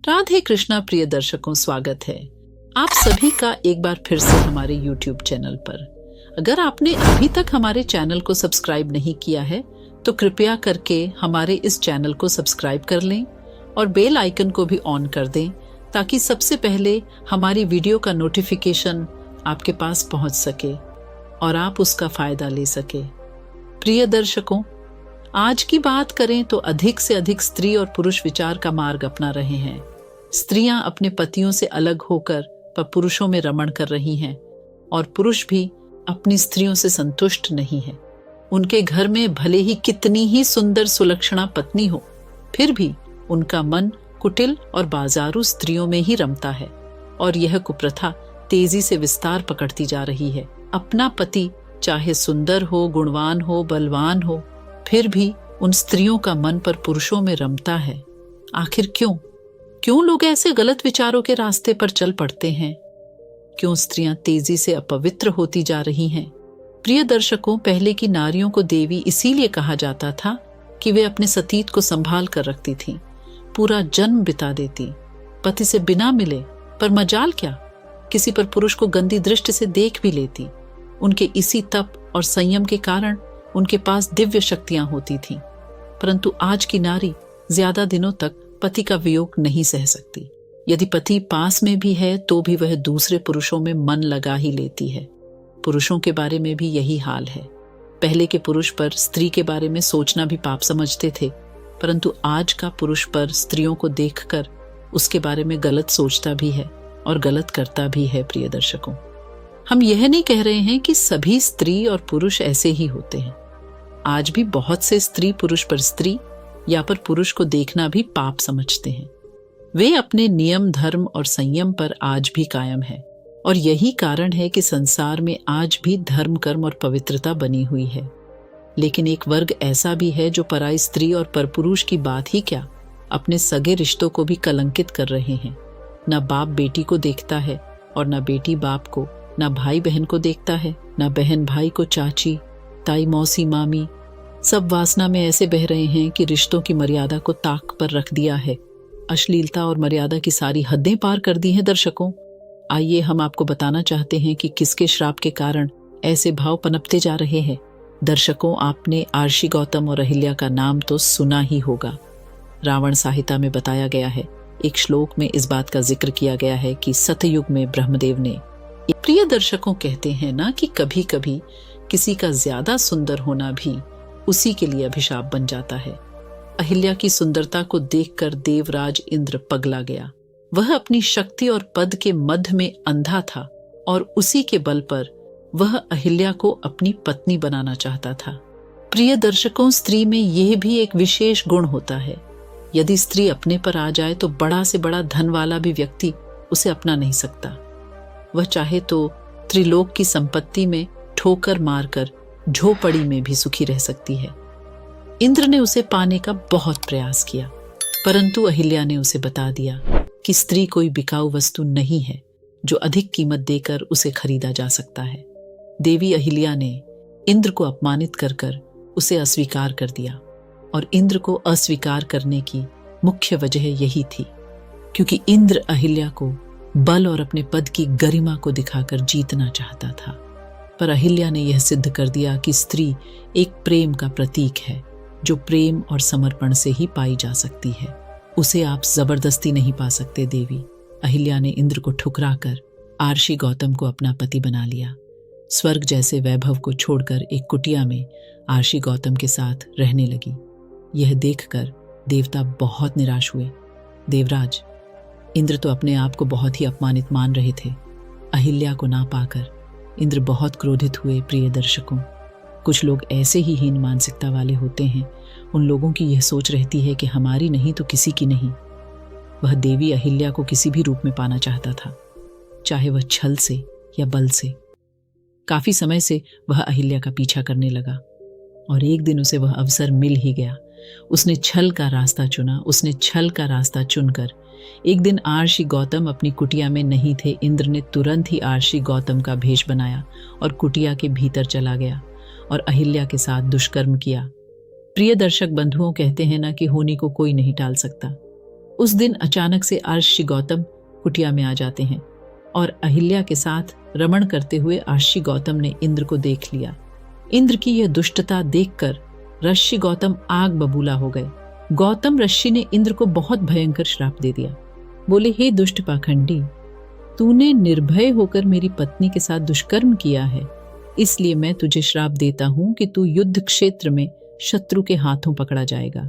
राधे कृष्णा प्रिय दर्शकों, स्वागत है आप सभी का एक बार फिर से हमारे YouTube चैनल पर। अगर आपने अभी तक हमारे चैनल को सब्सक्राइब नहीं किया है तो कृपया करके हमारे इस चैनल को सब्सक्राइब कर लें और बेल आइकन को भी ऑन कर दें ताकि सबसे पहले हमारी वीडियो का नोटिफिकेशन आपके पास पहुंच सके और आप उसका फायदा ले सके। प्रिय दर्शकों, आज की बात करें तो अधिक से अधिक स्त्री और पुरुष विचार का मार्ग अपना रहे हैं। स्त्रियां अपने पतियों से अलग होकर पुरुषों में रमण कर रही हैं और पुरुष भी अपनी स्त्रियों से संतुष्ट नहीं है। उनके घर में भले ही कितनी ही सुंदर सुलक्षणा पत्नी हो, फिर भी उनका मन कुटिल और बाजारू स्त्रियों में ही रमता है और यह कुप्रथा तेजी से विस्तार पकड़ती जा रही है। अपना पति चाहे सुंदर हो, गुणवान हो, बलवान हो, फिर भी उन स्त्रियों का मन पर पुरुषों में रमता है। आखिर क्यों लोग ऐसे गलत विचारों के रास्ते पर चल पड़ते हैं? क्यों स्त्रियां तेजी से अपवित्र होती जा रही हैं? प्रिय दर्शकों, पहले की नारियों को देवी इसीलिए कहा जाता था कि वे अपने सतीत को संभाल कर रखती थीं, पूरा जन्म बिता देती, पति से बिना मिले, पर मजाल क्या, किसी पर पुरुष को गंदी दृष्टि से देख भी लेती। उनके इसी तप और संयम के कारण उनके पास दिव्य शक्तियां होती थीं। परंतु आज की नारी ज्यादा दिनों तक पति का वियोग नहीं सह सकती। यदि पति पास में भी है तो भी वह दूसरे पुरुषों में मन लगा ही लेती है। पुरुषों के बारे में भी यही हाल है। पहले के पुरुष पर स्त्री के बारे में सोचना भी पाप समझते थे, परंतु आज का पुरुष पर स्त्रियों को देखकर उसके बारे में गलत सोचता भी है और गलत करता भी है। प्रिय दर्शकों, हम यह नहीं कह रहे हैं कि सभी स्त्री और पुरुष ऐसे ही होते हैं। आज भी बहुत से स्त्री पुरुष पर स्त्री या पर पुरुष को देखना भी पाप समझते हैं। वे अपने नियम, धर्म और संयम पर आज भी कायम है और यही कारण है कि संसार में आज भी धर्म, कर्म और पवित्रता बनी हुई है। लेकिन एक वर्ग ऐसा भी है जो पराई स्त्री और परपुरुष की बात ही क्या, अपने सगे रिश्तों को भी कलंकित कर रहे हैं। न बाप बेटी को देखता है और न बेटी बाप को, न भाई बहन को देखता है, न बहन भाई को, चाची, ताई, मौसी, मामी, सब वासना में ऐसे बह रहे हैं कि रिश्तों की मर्यादा को ताक पर रख दिया है। अश्लीलता और मर्यादा की सारी हदें पार कर दी हैं। दर्शकों, आइए हम आपको बताना चाहते हैं कि किसके श्राप के कारण ऐसे भाव पनपते जा रहे हैं। दर्शकों, आपने आर्षि गौतम और अहिल्या का नाम तो सुना ही होगा। रावण संहिता में बताया गया है, एक श्लोक में इस बात का जिक्र किया गया है कि सतयुग में ब्रह्मदेव ने। प्रिय दर्शकों, कहते हैं ना कि कभी कभी किसी का ज्यादा सुंदर होना भी उसी के लिए अभिशाप बन जाता है। अहिल्या की सुंदरता को देखकर देवराज इंद्र पगला गया। वह अपनी शक्ति और पद के मध्य में अंधा था और उसी के बल पर वह अहिल्या को अपनी पत्नी बनाना चाहता था। प्रिय दर्शकों, स्त्री में यह भी एक विशेष गुण होता है। यदि स्त्री अपने पर आ जाए तो बड़ा से बड़ा धन वाला भी व्यक्ति उसे अपना नहीं सकता। वह चाहे तो त्रिलोक की संपत्ति में ठोकर मारकर झोपड़ी में भी सुखी रह सकती है। इंद्र ने उसे पाने का बहुत प्रयास किया, परंतु अहिल्या ने उसे बता दिया कि स्त्री कोई बिकाऊ वस्तु नहीं है जो अधिक कीमत देकर उसे खरीदा जा सकता है। देवी अहिल्या ने इंद्र को अपमानित कर उसे अस्वीकार कर दिया और इंद्र को अस्वीकार करने की मुख्य वजह यही थी क्योंकि इंद्र अहिल्या को बल और अपने पद की गरिमा को दिखाकर जीतना चाहता था। पर अहिल्या ने यह सिद्ध कर दिया कि स्त्री एक प्रेम का प्रतीक है जो प्रेम और समर्पण से ही पाई जा सकती है। उसे आप जबरदस्ती नहीं पा सकते। देवी अहिल्या ने इंद्र को ठुकराकर आर्षि गौतम को अपना पति बना लिया। स्वर्ग जैसे वैभव को छोड़कर एक कुटिया में आर्षि गौतम के साथ रहने लगी। यह देखकर देवता बहुत निराश हुए। देवराज, इंद्र तो अपने आप को बहुत ही अपमानित मान रहे थे। अहिल्या को ना पाकर इंद्र बहुत क्रोधित हुए। प्रिय दर्शकों, कुछ लोग ऐसे ही हीन मानसिकता वाले होते हैं। उन लोगों की यह सोच रहती है कि हमारी नहीं तो किसी की नहीं। वह देवी अहिल्या को किसी भी रूप में पाना चाहता था, चाहे वह छल से या बल से। काफी समय से वह अहिल्या का पीछा करने लगा और एक दिन उसे वह अवसर मिल ही गया। उसने छल का रास्ता चुनकर एक दिन आर्षि गौतम अपनी कुटिया में नहीं थे। इंद्र ने तुरंत ही आर्षि गौतम का भेष बनाया और कुटिया के भीतर चला गया और अहिल्या के साथ दुष्कर्म किया। प्रिय दर्शक बंधुओं, कहते हैं ना कि होनी को कोई नहीं टाल सकता। उस दिन अचानक से आर्षि गौतम कुटिया में आ जाते हैं और अहिल्या के साथ रमण करते हुए आर्षि गौतम ने इंद्र को देख लिया। इंद्र की यह दुष्टता देखकर ऋषि गौतम आग बबूला हो गए। गौतम ऋषि ने इंद्र को बहुत भयंकर श्राप दे दिया। बोले, हे दुष्ट पाखंडी, तूने निर्भय होकर मेरी पत्नी के साथ दुष्कर्म किया है, इसलिए मैं तुझे श्राप देता हूं कि तू युद्ध क्षेत्र में शत्रु के हाथों पकड़ा जाएगा।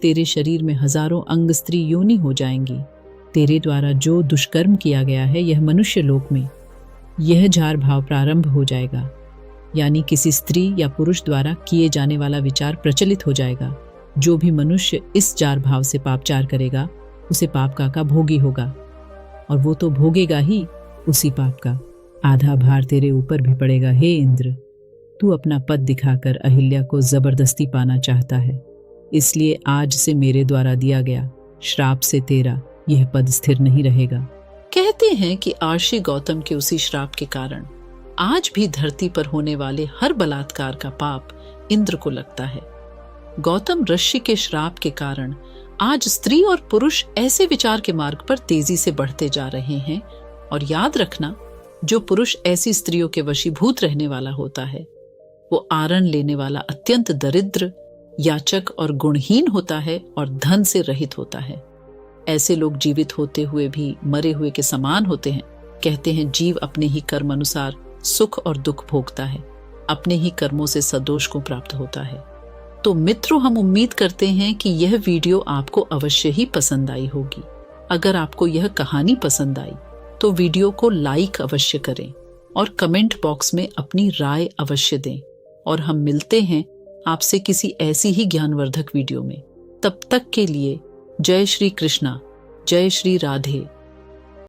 तेरे शरीर में हजारों अंग स्त्री योनि हो जाएंगी। तेरे द्वारा जो दुष्कर्म किया गया है यह मनुष्य लोक में यह जार भाव प्रारंभ हो जाएगा, यानी किसी स्त्री या पुरुष द्वारा किए जाने वाला विचार प्रचलित हो जाएगा। जो भी मनुष्य इस जार भाव से पापचार करेगा उसे पाप का भोगी होगा, और वो तो भोगेगा ही उसी पाप का। आधा भार तेरे ऊपर भी पड़ेगा। हे इंद्र, तू अपना पद दिखाकर अहिल्या को जबरदस्ती पाना चाहता है, इसलिए आज से मेरे द्वारा दिया गया श्राप से तेरा यह पद स्थिर नहीं रहेगा। कहते हैं कि आर्षि गौतम के उसी श्राप के कारण आज भी धरती पर होने वाले हर बलात्कार का पाप इंद्र को लगता है। गौतम ऋषि के श्राप के कारण आज स्त्री और पुरुष ऐसे विचार के मार्ग पर तेजी से बढ़ते जा रहे हैं। और याद रखना, जो पुरुष ऐसी स्त्रियों के वशीभूत रहने वाला होता है वो आरण लेने वाला अत्यंत दरिद्र, याचक और गुणहीन होता है और धन से रहित होता है। ऐसे लोग जीवित होते हुए भी मरे हुए के समान होते हैं। कहते हैं, जीव अपने ही कर्म अनुसार सुख और दुख भोगता है, अपने ही कर्मों से सदोष को प्राप्त होता है। तो मित्रों, हम उम्मीद करते हैं कि यह वीडियो आपको अवश्य ही पसंद आई होगी। अगर आपको यह कहानी पसंद आई तो वीडियो को लाइक अवश्य करें और कमेंट बॉक्स में अपनी राय अवश्य दें। और हम मिलते हैं आपसे किसी ऐसी ही ज्ञानवर्धक वीडियो में। तब तक के लिए जय श्री कृष्णा, जय श्री राधे।